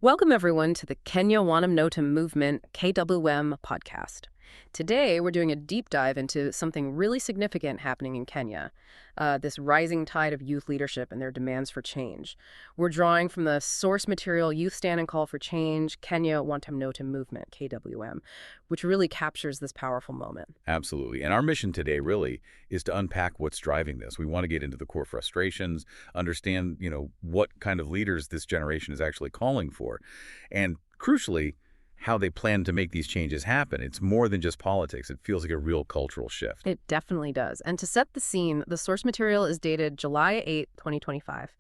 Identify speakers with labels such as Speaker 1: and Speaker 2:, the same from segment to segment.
Speaker 1: Welcome, everyone, to the Kenya Wanam Notam Movement KWM podcast. Today, we're doing a deep dive into something really significant happening in Kenya, this rising tide of youth leadership and their demands for change. We're drawing from the source material Youth Stand and Call for Change, Kenya Wantam Notam Movement, KWM, which really captures this powerful moment.
Speaker 2: Absolutely. And our mission today really is to unpack what's driving this. We want to get into the core frustrations, understand, what kind of leaders this generation is actually calling for, and crucially, how they plan to make these changes happen. It's more than just politics. It feels like a real cultural shift.
Speaker 1: It definitely does. And to set the scene, the source material is dated July 8, 2025.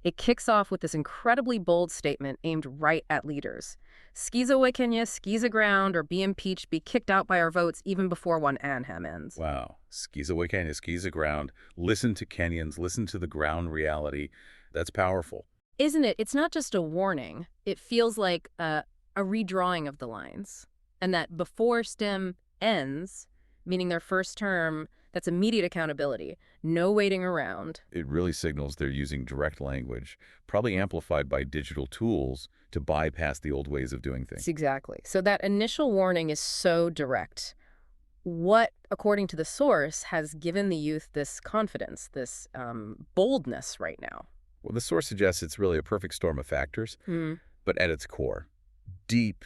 Speaker 1: It kicks off with this incredibly bold statement aimed right at leaders. Skiza we Kenya, skiza ground, or be impeached, be kicked out by our votes even before one Anham ends.
Speaker 2: Wow. Skiza we Kenya, skiza ground. Listen to Kenyans, listen to the ground reality. That's powerful.
Speaker 1: Isn't it? It's not just a warning. It feels like a redrawing of the lines. And that before STEM ends, meaning their first term, that's immediate accountability. No waiting around.
Speaker 2: It really signals they're using direct language, probably amplified by digital tools, to bypass the old ways of doing things.
Speaker 1: Exactly. So that initial warning is so direct. What, according to the source, has given the youth this confidence, this boldness right now?
Speaker 2: Well, the source suggests it's really a perfect storm of factors, but at its core, deep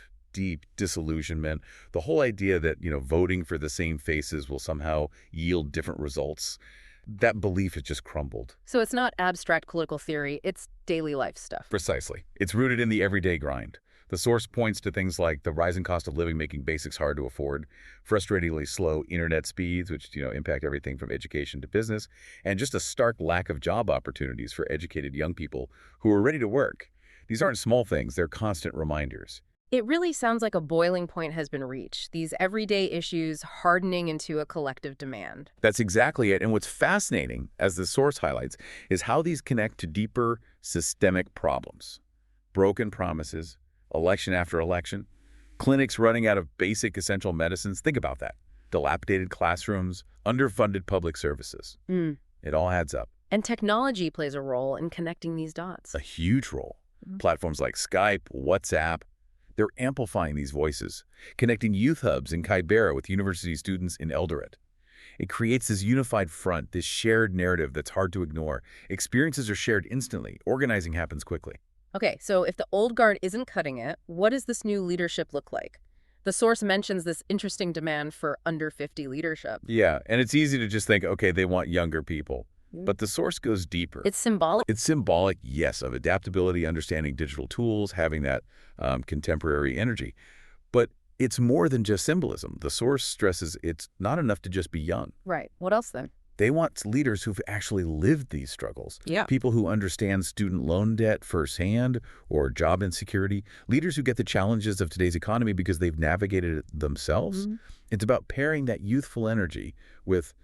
Speaker 2: disillusionment, the whole idea that, voting for the same faces will somehow yield different results, that belief has just crumbled.
Speaker 1: So it's not abstract political theory, it's daily life stuff.
Speaker 2: Precisely. It's rooted in the everyday grind. The source points to things like the rising cost of living making basics hard to afford, frustratingly slow internet speeds, which, impact everything from education to business, and just a stark lack of job opportunities for educated young people who are ready to work. These aren't small things, they're constant reminders.
Speaker 1: It really sounds like a boiling point has been reached, these everyday issues hardening into a collective demand.
Speaker 2: That's exactly it. And what's fascinating, as the source highlights, is how these connect to deeper systemic problems. Broken promises, election after election, clinics running out of basic essential medicines. Think about that. Dilapidated classrooms, underfunded public services. It all adds up.
Speaker 1: And technology plays a role in connecting these dots.
Speaker 2: A huge role. Platforms like Skype, WhatsApp, they're amplifying these voices, connecting youth hubs in Kibera with university students in Eldoret. It creates this unified front, this shared narrative that's hard to ignore. Experiences are shared instantly. Organizing happens quickly.
Speaker 1: Okay, so if the old guard isn't cutting it, what does this new leadership look like? The source mentions this interesting demand for under 50 leadership.
Speaker 2: Yeah, and it's easy to just think, okay, they want younger people. But the source goes deeper.
Speaker 1: It's symbolic.
Speaker 2: It's symbolic, yes, of adaptability, understanding digital tools, having that contemporary energy. But it's more than just symbolism. The source stresses it's not enough to just be young.
Speaker 1: Right. What else then?
Speaker 2: They want leaders who've actually lived these struggles.
Speaker 1: Yeah.
Speaker 2: People who understand student loan debt firsthand or job insecurity. Leaders who get the challenges of today's economy because they've navigated it themselves. It's about pairing that youthful energy with,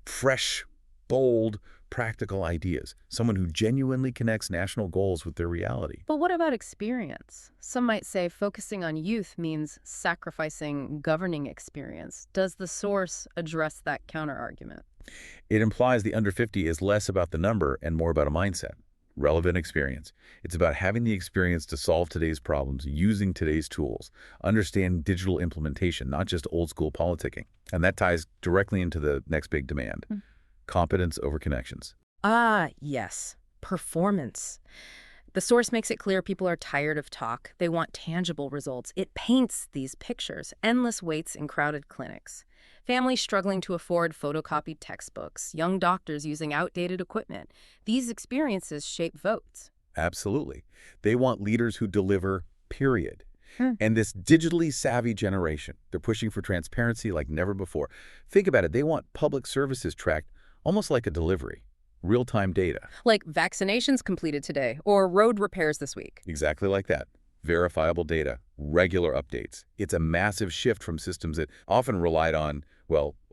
Speaker 2: fresh, bold, practical ideas. Someone who genuinely connects national goals with their reality.
Speaker 1: But what about experience? Some might say focusing on youth means sacrificing governing experience. Does the source address that counterargument?
Speaker 2: It implies the under 50 is less about the number and more about a mindset. Relevant experience. It's about having the experience to solve today's problems, using today's tools, understand digital implementation, not just old school politicking. And that ties directly into the next big demand. Competence over connections.
Speaker 1: Ah, yes. Performance. The source makes it clear people are tired of talk. They want tangible results. It paints these pictures. Endless waits in crowded clinics. Families struggling to afford photocopied textbooks. Young doctors using outdated equipment. These experiences shape votes.
Speaker 2: Absolutely. They want leaders who deliver, period. And this digitally savvy generation, they're pushing for transparency like never before. Think about it. They want public services tracked almost like a delivery, real-time data.
Speaker 1: Like vaccinations completed today or road repairs this week.
Speaker 2: Exactly like that. Verifiable data, regular updates. It's a massive shift from systems that often relied on,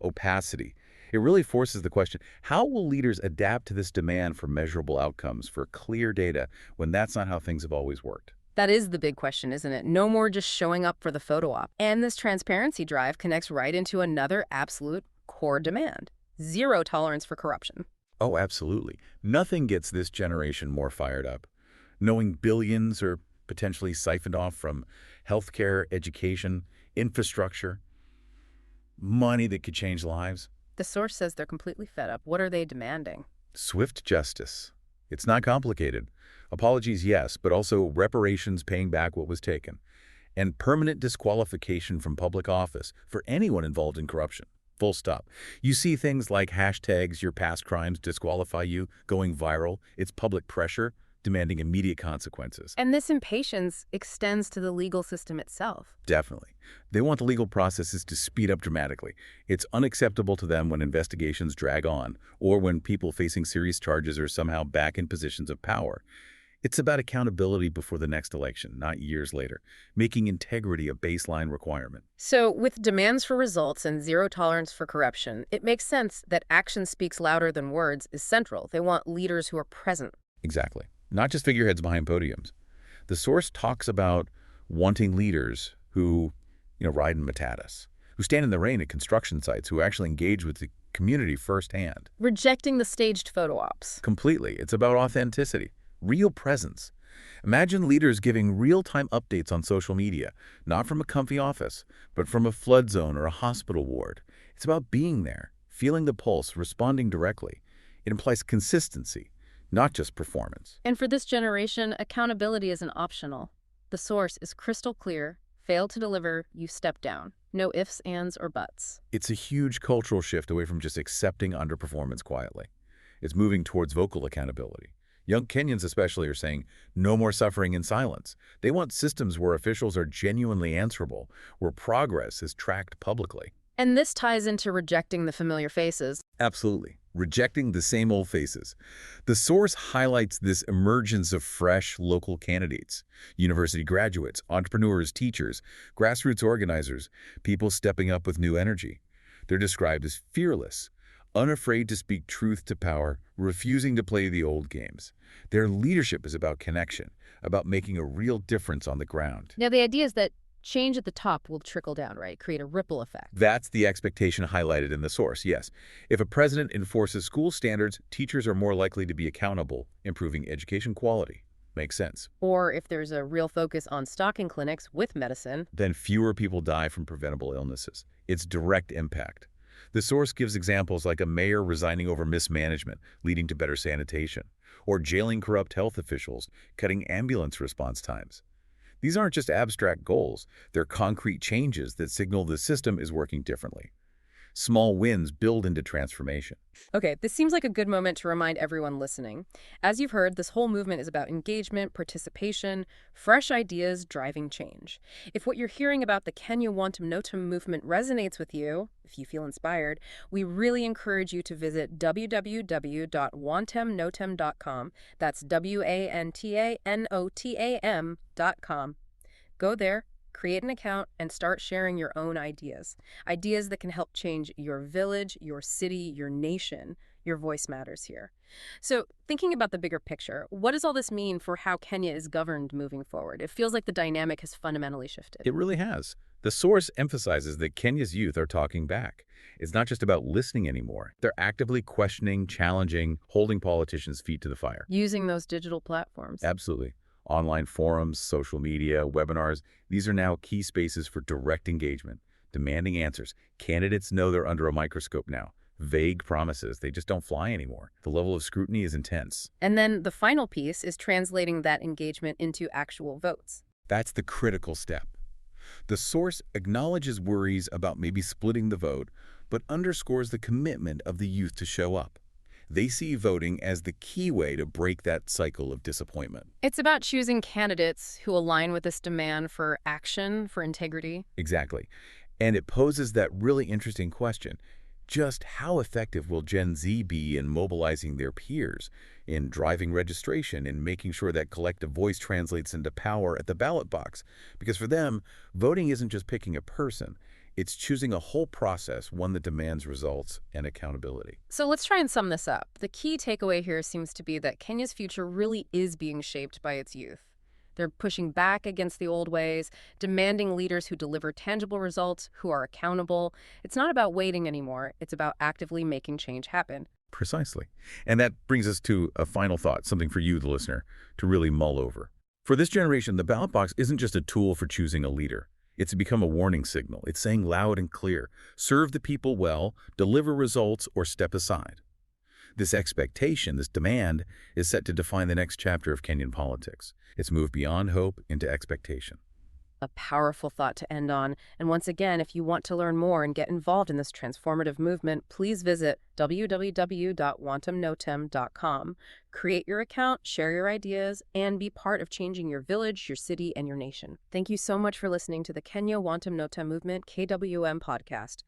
Speaker 2: opacity. It really forces the question, how will leaders adapt to this demand for measurable outcomes, for clear data, when that's not how things have always worked?
Speaker 1: That is the big question, isn't it? No more just showing up for the photo op. And this transparency drive connects right into another absolute core demand. Zero tolerance for corruption.
Speaker 2: Oh, absolutely. Nothing gets this generation more fired up. Knowing billions or potentially siphoned off from healthcare, education, infrastructure, money that could change lives.
Speaker 1: The source says they're completely fed up. What are they demanding?
Speaker 2: Swift justice. It's not complicated. Apologies, yes, but also reparations, paying back what was taken, and permanent disqualification from public office for anyone involved in corruption. Full stop. You see things like hashtags, your past crimes disqualify you, going viral. It's public pressure demanding immediate consequences.
Speaker 1: And this impatience extends to the legal system itself.
Speaker 2: Definitely. They want the legal processes to speed up dramatically. It's unacceptable to them when investigations drag on or when people facing serious charges are somehow back in positions of power. It's about accountability before the next election, not years later, making integrity a baseline requirement.
Speaker 1: So, with demands for results and zero tolerance for corruption, it makes sense that action speaks louder than words is central. They want leaders who are present.
Speaker 2: Exactly. Not just figureheads behind podiums. The source talks about wanting leaders who, ride in matatas, who stand in the rain at construction sites, who actually engage with the community firsthand.
Speaker 1: Rejecting the staged photo ops.
Speaker 2: Completely. It's about authenticity, real presence. Imagine leaders giving real-time updates on social media, not from a comfy office, but from a flood zone or a hospital ward. It's about being there, feeling the pulse, responding directly. It implies consistency, not just performance.
Speaker 1: And for this generation, accountability isn't optional. The source is crystal clear. Fail to deliver, you step down. No ifs, ands, or buts.
Speaker 2: It's a huge cultural shift away from just accepting underperformance quietly. It's moving towards vocal accountability. Young Kenyans especially are saying, no more suffering in silence. They want systems where officials are genuinely answerable, where progress is tracked publicly.
Speaker 1: And this ties into rejecting the familiar faces.
Speaker 2: Absolutely. Rejecting the same old faces. The source highlights this emergence of fresh local candidates, university graduates, entrepreneurs, teachers, grassroots organizers, people stepping up with new energy. They're described as fearless, unafraid to speak truth to power, refusing to play the old games. Their leadership is about connection, about making a real difference on the ground.
Speaker 1: Now, the idea is that change at the top will trickle down, right? Create a ripple effect.
Speaker 2: That's the expectation highlighted in the source, yes. If a president enforces school standards, teachers are more likely to be accountable, improving education quality. Makes sense.
Speaker 1: Or if there's a real focus on stocking clinics with medicine,
Speaker 2: then fewer people die from preventable illnesses. It's direct impact. The source gives examples like a mayor resigning over mismanagement, leading to better sanitation, or jailing corrupt health officials, cutting ambulance response times. These aren't just abstract goals. They're concrete changes that signal the system is working differently. Small wins build into transformation.
Speaker 1: Okay, this seems like a good moment to remind everyone listening. As you've heard, this whole movement is about engagement, participation, fresh ideas driving change. If what you're hearing about the Kenya Wantam Notam movement resonates with you, if you feel inspired, we really encourage you to visit www.wantamnotam.com. That's WANTANOTAM.com. Go there, create an account, and start sharing your own ideas. Ideas that can help change your village, your city, your nation. Your voice matters here. So, thinking about the bigger picture, what does all this mean for how Kenya is governed moving forward? It feels like the dynamic has fundamentally shifted.
Speaker 2: It really has. The source emphasizes that Kenya's youth are talking back. It's not just about listening anymore. They're actively questioning, challenging, holding politicians' feet to the fire.
Speaker 1: Using those digital platforms.
Speaker 2: Absolutely. Online forums, social media, webinars, these are now key spaces for direct engagement, demanding answers. Candidates know they're under a microscope now. Vague promises, they just don't fly anymore. The level of scrutiny is intense.
Speaker 1: And then the final piece is translating that engagement into actual votes.
Speaker 2: That's the critical step. The source acknowledges worries about maybe splitting the vote, but underscores the commitment of the youth to show up. They see voting as the key way to break that cycle of disappointment.
Speaker 1: It's about choosing candidates who align with this demand for action, for integrity.
Speaker 2: Exactly. And it poses that really interesting question. Just how effective will Gen Z be in mobilizing their peers, in driving registration, in making sure that collective voice translates into power at the ballot box? Because for them, voting isn't just picking a person. It's choosing a whole process, one that demands results and accountability.
Speaker 1: So let's try and sum this up. The key takeaway here seems to be that Kenya's future really is being shaped by its youth. They're pushing back against the old ways, demanding leaders who deliver tangible results, who are accountable. It's not about waiting anymore. It's about actively making change happen.
Speaker 2: Precisely. And that brings us to a final thought, something for you, the listener, to really mull over. For this generation, the ballot box isn't just a tool for choosing a leader. It's become a warning signal. It's saying loud and clear, serve the people well, deliver results, or step aside. This expectation, this demand, is set to define the next chapter of Kenyan politics. It's moved beyond hope into expectation.
Speaker 1: A powerful thought to end on. And once again, if you want to learn more and get involved in this transformative movement, please visit www.wantumnotem.com. Create your account, share your ideas, and be part of changing your village, your city, and your nation. Thank you so much for listening to the Kenya Wantum Notem Movement KWM podcast.